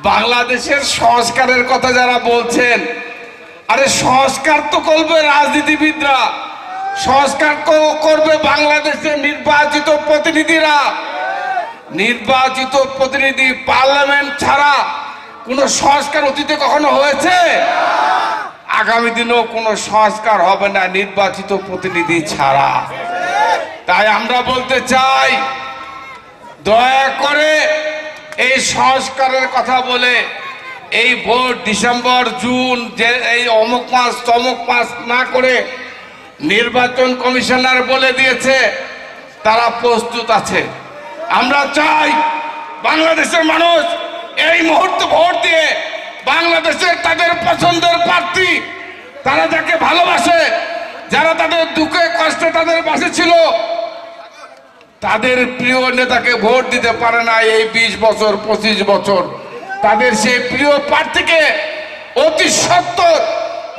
বাংলাদেশের সংস্কারের কথা যারা বলছেন, আরে সংস্কার তো করবে রাজনীতিবিদরা, সংস্কার করবে বাংলাদেশের নির্বাচিত প্রতিনিধিরা। নির্বাচিত প্রতিনিধি পার্লামেন্ট ছাড়া কোনো সংস্কার অতীতে কখনো হয়েছে? আগামী দিনেও কোনো সংস্কার হবে না নির্বাচিত প্রতিনিধি ছাড়া। তাই আমরা বলতে চাই, দয়া করে এই সংস্কারের কথা বলে এই ভোট ডিসেম্বর জুন যে এই অমুক মাস তমুক মাস না করে, নির্বাচন কমিশনার বলে দিয়েছে তারা প্রস্তুত আছে। আমরা চাই বাংলাদেশের মানুষ এই মুহূর্তে ভোট দিয়ে বাংলাদেশের তাদের পছন্দের প্রার্থী, তারা যাকে ভালোবাসে, যারা তাদের দুঃখে কষ্টে তাদের পাশে ছিল, তাদের প্রিয় নেতাকে ভোট দিতে পারে না এই 20 বছর 25 বছর, তাদের সেই প্রিয় প্রার্থীকে অতি সত্বর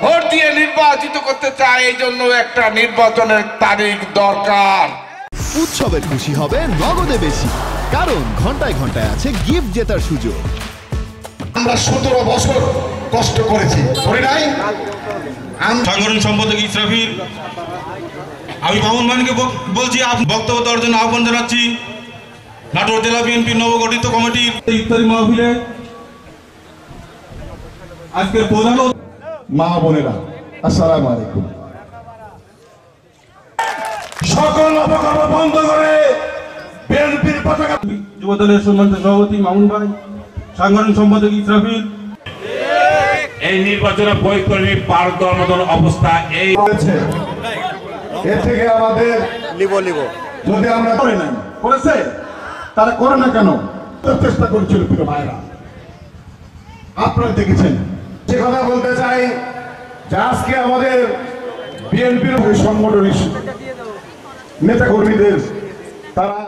ভোট দিয়ে নির্বাচিত করতে চায়। এই জন্য একটা নির্বাচনের তারিখ দরকার। উৎসবের খুশি হবে নগদে বেশি, কারণ ঘন্টায় ঘন্টায় আছে গিফট জেতার সুযোগ। আমরা 17 বছর কষ্ট করেছি, করে নাই? সাংগঠনিক সম্পাদক ইসরাফিল, আমি মামুন মানিকে বলছি, বক্তব্য দেওয়ার জন্য আহ্বান জানাচ্ছি। নাটোর জেলা বিএনপির নবগঠিত কমিটির ইফতারি মাহফিলে আজকের প্রধান মা বোনেরা, আসসালামু আলাইকুম। সকল অপকর্ম বন্ধ করে বিএনপির পতাকা। যুবদলের সম্মানিত সভাপতি মামুন ভাই, সাংগঠনিক সম্পাদক ইসরাফিল, এই নির্বাচনে বৈতরণী পার দেওয়ার মতন অবস্থা এই এর থেকে আমাদের যদি আমরা করে নাই, করেছে তারা করে না কেন? চেষ্টা করেছিল প্রিয় ভাইরা, আপনারা দেখেছেন। সে কথা বলতে চাই যে আজকে আমাদের বিএনপির সংগঠনের নেতা কর্মীদের তারা